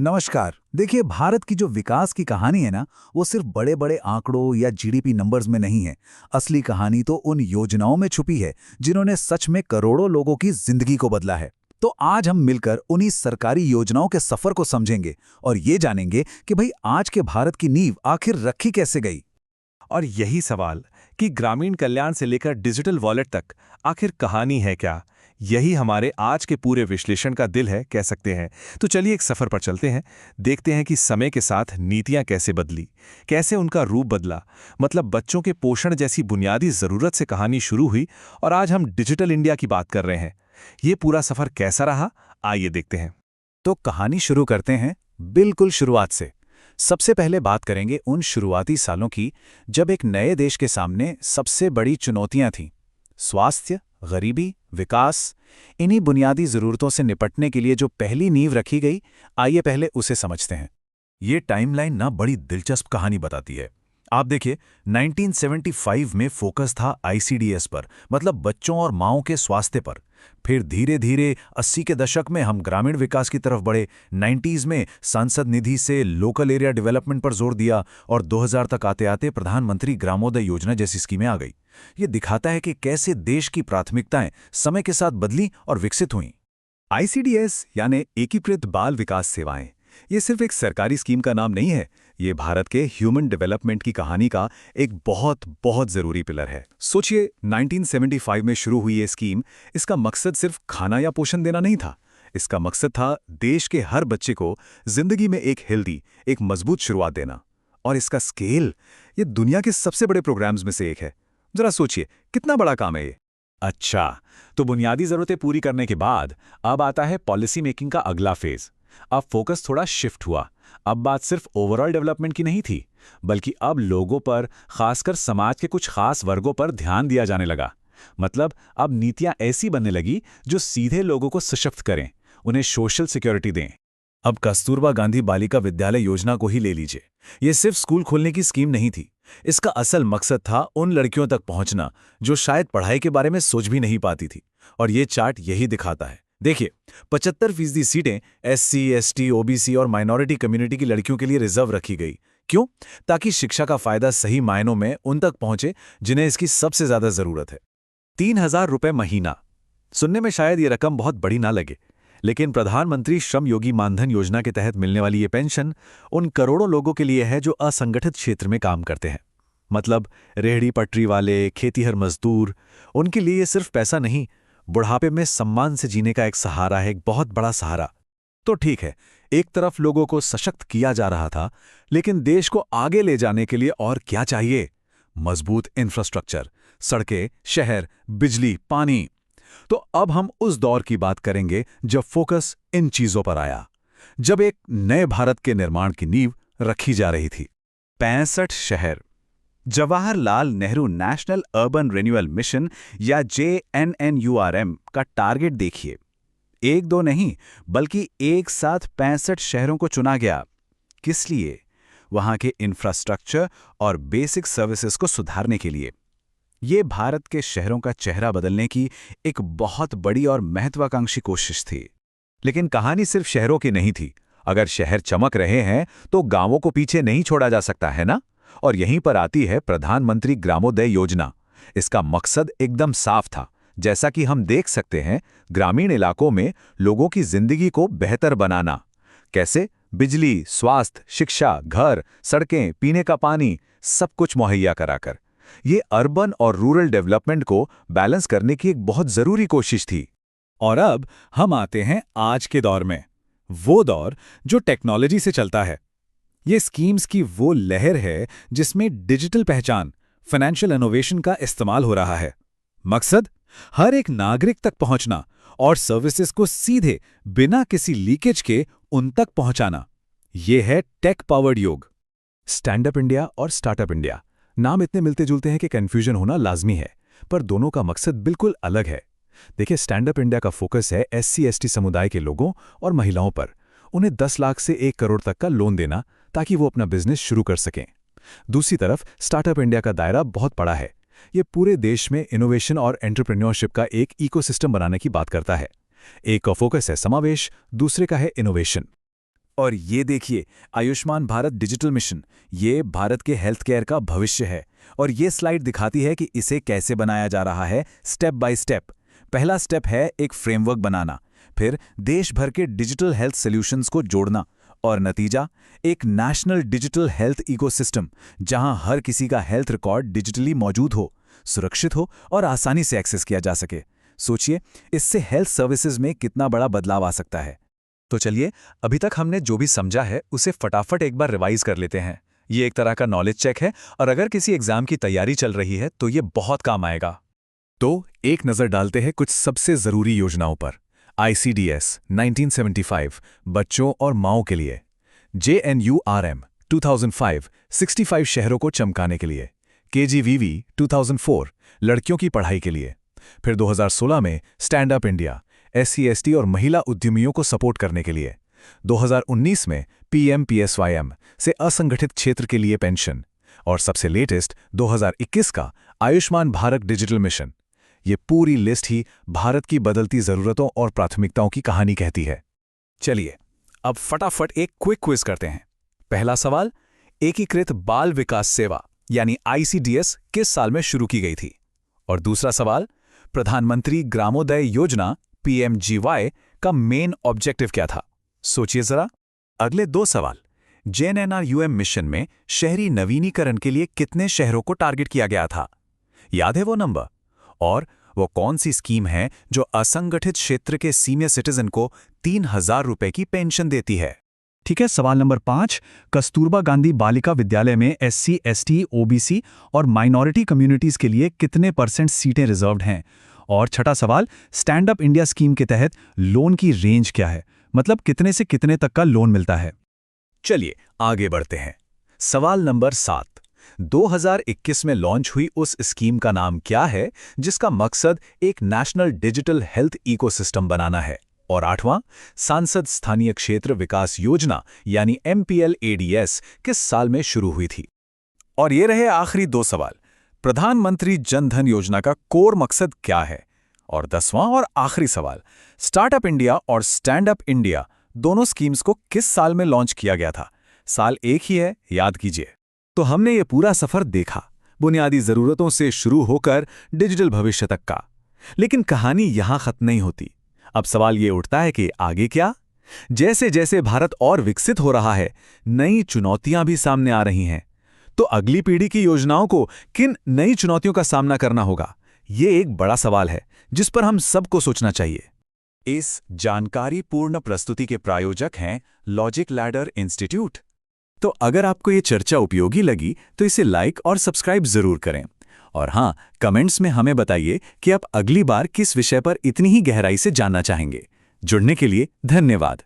नमस्कार। देखिए, भारत की जो विकास की कहानी है ना, वो सिर्फ बड़े बड़े आंकड़ों या जीडीपी नंबर्स में नहीं है। असली कहानी तो उन योजनाओं में छुपी है जिन्होंने सच में करोड़ों लोगों की जिंदगी को बदला है। तो आज हम मिलकर उन्हीं सरकारी योजनाओं के सफर को समझेंगे और ये जानेंगे कि भाई आज के भारत की नींव आखिर रखी कैसे गई। और यही सवाल कि ग्रामीण कल्याण से लेकर डिजिटल वॉलेट तक आखिर कहानी है क्या, यही हमारे आज के पूरे विश्लेषण का दिल है, कह सकते हैं। तो चलिए एक सफर पर चलते हैं, देखते हैं कि समय के साथ नीतियां कैसे बदली, कैसे उनका रूप बदला। मतलब बच्चों के पोषण जैसी बुनियादी जरूरत से कहानी शुरू हुई और आज हम डिजिटल इंडिया की बात कर रहे हैं। ये पूरा सफर कैसा रहा, आइए देखते हैं। तो कहानी शुरू करते हैं बिल्कुल शुरुआत से। सबसे पहले बात करेंगे उन शुरुआती सालों की जब एक नए देश के सामने सबसे बड़ी चुनौतियां थीं। स्वास्थ्य, गरीबी, विकास, इन्हीं बुनियादी जरूरतों से निपटने के लिए जो पहली नींव रखी गई, आइए पहले उसे समझते हैं। ये टाइमलाइन ना बड़ी दिलचस्प कहानी बताती है। आप देखिए, 1975 में फोकस था आईसीडीएस पर, मतलब बच्चों और माओं के स्वास्थ्य पर। फिर धीरे धीरे 80 के दशक में हम ग्रामीण विकास की तरफ बढ़े। 90s में सांसद निधि से लोकल एरिया डेवलपमेंट पर जोर दिया और 2000 तक आते आते प्रधानमंत्री ग्रामोदय योजना जैसी स्कीमें आ गई। ये दिखाता है कि कैसे देश की प्राथमिकताएं समय के साथ बदली और विकसित हुईं। आईसीडीएस यानी एकीकृत बाल विकास सेवाएं, ये सिर्फ एक सरकारी स्कीम का नाम नहीं है। ये भारत के ह्यूमन डेवलपमेंट की कहानी का एक बहुत बहुत जरूरी पिलर है। सोचिए, 1975 में शुरू हुई ये स्कीम, इसका मकसद सिर्फ खाना या पोषण देना नहीं था। इसका मकसद था देश के हर बच्चे को जिंदगी में एक हेल्दी, एक मजबूत शुरुआत देना। और इसका स्केल, ये दुनिया के सबसे बड़े प्रोग्राम्स में से एक है। जरा सोचिए, कितना बड़ा काम है ये। अच्छा, तो बुनियादी जरूरतें पूरी करने के बाद अब आता है पॉलिसी मेकिंग का अगला फेज। अब फोकस थोड़ा शिफ्ट हुआ। अब बात सिर्फ ओवरऑल डेवलपमेंट की नहीं थी, बल्कि अब लोगों पर, खासकर समाज के कुछ खास वर्गों पर ध्यान दिया जाने लगा। मतलब अब नीतियां ऐसी बनने लगी जो सीधे लोगों को सशक्त करें, उन्हें सोशल सिक्योरिटी दें। अब कस्तूरबा गांधी बालिका विद्यालय योजना को ही ले लीजिए। ये सिर्फ स्कूल खोलने की स्कीम नहीं थी। इसका असल मकसद था उन लड़कियों तक पहुंचना जो शायद पढ़ाई के बारे में सोच भी नहीं पाती थी। और ये चार्ट यही दिखाता है। देखिए, 75% सीटें एससी, एसटी, ओबीसी और माइनॉरिटी कम्युनिटी की लड़कियों के लिए रिजर्व रखी गई। क्यों? ताकि शिक्षा का फायदा सही मायनों में उन तक पहुंचे जिन्हें इसकी सबसे ज्यादा जरूरत है। 3000 रुपये महीना। सुनने में शायद ये रकम बहुत बड़ी ना लगे, लेकिन प्रधानमंत्री श्रम योगी मानधन योजना के तहत मिलने वाली ये पेंशन उन करोड़ों लोगों के लिए है जो असंगठित क्षेत्र में काम करते हैं। मतलब रेहड़ी पटरी वाले, खेतीहर मजदूर, उनके लिए ये सिर्फ पैसा नहीं, बुढ़ापे में सम्मान से जीने का एक सहारा है, एक बहुत बड़ा सहारा। तो ठीक है, एक तरफ लोगों को सशक्त किया जा रहा था, लेकिन देश को आगे ले जाने के लिए और क्या चाहिए? मजबूत इंफ्रास्ट्रक्चर, सड़कें, शहर, बिजली, पानी। तो अब हम उस दौर की बात करेंगे जब फोकस इन चीजों पर आया, जब एक नए भारत के निर्माण की नींव रखी जा रही थी। 65 शहर। Jawaharlal Nehru national urban renewal mission या JNNURM का टारगेट देखिए। एक दो नहीं, बल्कि एक साथ 65 शहरों को चुना गया। किस लिए? वहां के इंफ्रास्ट्रक्चर और बेसिक सर्विसेज को सुधारने के लिए। ये भारत के शहरों का चेहरा बदलने की एक बहुत बड़ी और महत्वाकांक्षी कोशिश थी। लेकिन कहानी सिर्फ शहरों की नहीं थी। अगर शहर चमक रहे हैं तो गांवों को पीछे नहीं छोड़ा जा सकता, है ना? और यहीं पर आती है प्रधानमंत्री ग्रामोदय योजना। इसका मकसद एकदम साफ था। जैसा कि हम देख सकते हैं, ग्रामीण इलाकों में लोगों की जिंदगी को बेहतर बनाना। कैसे? बिजली, स्वास्थ्य, शिक्षा, घर, सड़कें, पीने का पानी, सब कुछ मुहैया कराकर। ये अर्बन और रूरल डेवलपमेंट को बैलेंस करने की एक बहुत जरूरी कोशिश थी। और अब हम आते हैं आज के दौर में, वो दौर जो टेक्नोलॉजी से चलता है। ये स्कीम्स की वो लहर है जिसमें डिजिटल पहचान, फाइनेंशियल इनोवेशन का इस्तेमाल हो रहा है। मकसद, हर एक नागरिक तक पहुंचना और सर्विसेज को सीधे बिना किसी लीकेज के उन तक पहुंचाना। ये है टेक पावर्ड युग। स्टैंड अप इंडिया और स्टार्टअप इंडिया, नाम इतने मिलते जुलते हैं कि कंफ्यूजन होना लाजमी है, पर दोनों का मकसद बिल्कुल अलग है। देखिए, स्टैंड अप इंडिया का फोकस है एससी एसटी समुदाय के लोगों और महिलाओं पर। उन्हें 10 लाख से 1 करोड़ तक का लोन देना ताकि वो अपना बिजनेस शुरू कर सकें। दूसरी तरफ स्टार्टअप इंडिया का दायरा बहुत बड़ा है। ये पूरे देश में इनोवेशन और एंटरप्रेन्योरशिप का एक इकोसिस्टम बनाने की बात करता है। एक का फोकस है समावेश, दूसरे का है इनोवेशन। और ये देखिए, आयुष्मान भारत डिजिटल मिशन, ये भारत के हेल्थ केयर का भविष्य है। और ये स्लाइड दिखाती है कि इसे कैसे बनाया जा रहा है, स्टेप बाय स्टेप। पहला स्टेप है एक फ्रेमवर्क बनाना, फिर देश भर के डिजिटल हेल्थ सॉल्यूशंस को जोड़ना, और नतीजा एक नेशनल डिजिटल हेल्थ इकोसिस्टम, जहां हर किसी का हेल्थ रिकॉर्ड डिजिटली मौजूद हो, सुरक्षित हो और आसानी से एक्सेस किया जा सके। सोचिए, इससे हेल्थ सर्विसेज में कितना बड़ा बदलाव आ सकता है। तो चलिए, अभी तक हमने जो भी समझा है उसे फटाफट एक बार रिवाइज कर लेते हैं। ये एक तरह का नॉलेज चेक है, और अगर किसी एग्जाम की तैयारी चल रही है तो ये बहुत काम आएगा। तो एक नजर डालते हैं कुछ सबसे जरूरी योजनाओं पर। ICDS 1975 बच्चों और माओं के लिए, JNURM 2005 65 शहरों को चमकाने के लिए, KGVV 2004 लड़कियों की पढ़ाई के लिए, फिर 2016 में स्टैंड अप इंडिया SC/ST और महिला उद्यमियों को सपोर्ट करने के लिए, 2019 में PM-PSYM से असंगठित क्षेत्र के लिए पेंशन, और सबसे लेटेस्ट 2021 का आयुष्मान भारत डिजिटल मिशन। ये पूरी लिस्ट ही भारत की बदलती जरूरतों और प्राथमिकताओं की कहानी कहती है। चलिए, अब फटाफट एक क्विक क्विज करते हैं। पहला सवाल, एकीकृत बाल विकास सेवा यानी ICDS किस साल में शुरू की गई थी? और दूसरा सवाल, प्रधानमंत्री ग्रामोदय योजना PMGY का मेन ऑब्जेक्टिव क्या था? सोचिए जरा। अगले दो सवाल, JNNRUM मिशन में शहरी नवीनीकरण के लिए कितने शहरों को टारगेट किया गया था? याद है वो नंबर? और वो कौन सी स्कीम है जो असंगठित क्षेत्र के सीनियर सिटीजन को 3000 रुपए की पेंशन देती है? ठीक है, सवाल नंबर 5, कस्तूरबा गांधी बालिका विद्यालय में SC, ST, OBC और माइनॉरिटी कम्युनिटीज के लिए कितने % सीटें रिजर्व्ड हैं? और छठा सवाल, स्टैंड अप इंडिया स्कीम के तहत लोन की रेंज क्या है, मतलब कितने से कितने तक का लोन मिलता है? चलिए आगे बढ़ते हैं। सवाल नंबर 7, 2021 में लॉन्च हुई उस स्कीम का नाम क्या है जिसका मकसद एक नेशनल डिजिटल हेल्थ इकोसिस्टम बनाना है? और 8वां, सांसद स्थानीय क्षेत्र विकास योजना यानी MPLADS किस साल में शुरू हुई थी? और ये रहे आखिरी दो सवाल, प्रधानमंत्री जन धन योजना का कोर मकसद क्या है? और 10वां और आखिरी सवाल, स्टार्टअप इंडिया और स्टैंड अप इंडिया दोनों स्कीम्स को किस साल में लॉन्च किया गया था? साल एक ही है, याद कीजिए। तो हमने ये पूरा सफर देखा, बुनियादी जरूरतों से शुरू होकर डिजिटल भविष्य तक का। लेकिन कहानी यहां खत्म नहीं होती। अब सवाल ये उठता है कि आगे क्या? जैसे जैसे भारत और विकसित हो रहा है, नई चुनौतियां भी सामने आ रही हैं। तो अगली पीढ़ी की योजनाओं को किन नई चुनौतियों का सामना करना होगा? ये एक बड़ा सवाल है जिस पर हम सबको सोचना चाहिए। इस जानकारी पूर्ण प्रस्तुति के प्रायोजक हैं लॉजिक लैडर इंस्टीट्यूट। तो अगर आपको ये चर्चा उपयोगी लगी तो इसे लाइक और सब्सक्राइब जरूर करें। और हाँ, कमेंट्स में हमें बताइए कि आप अगली बार किस विषय पर इतनी ही गहराई से जानना चाहेंगे। जुड़ने के लिए धन्यवाद।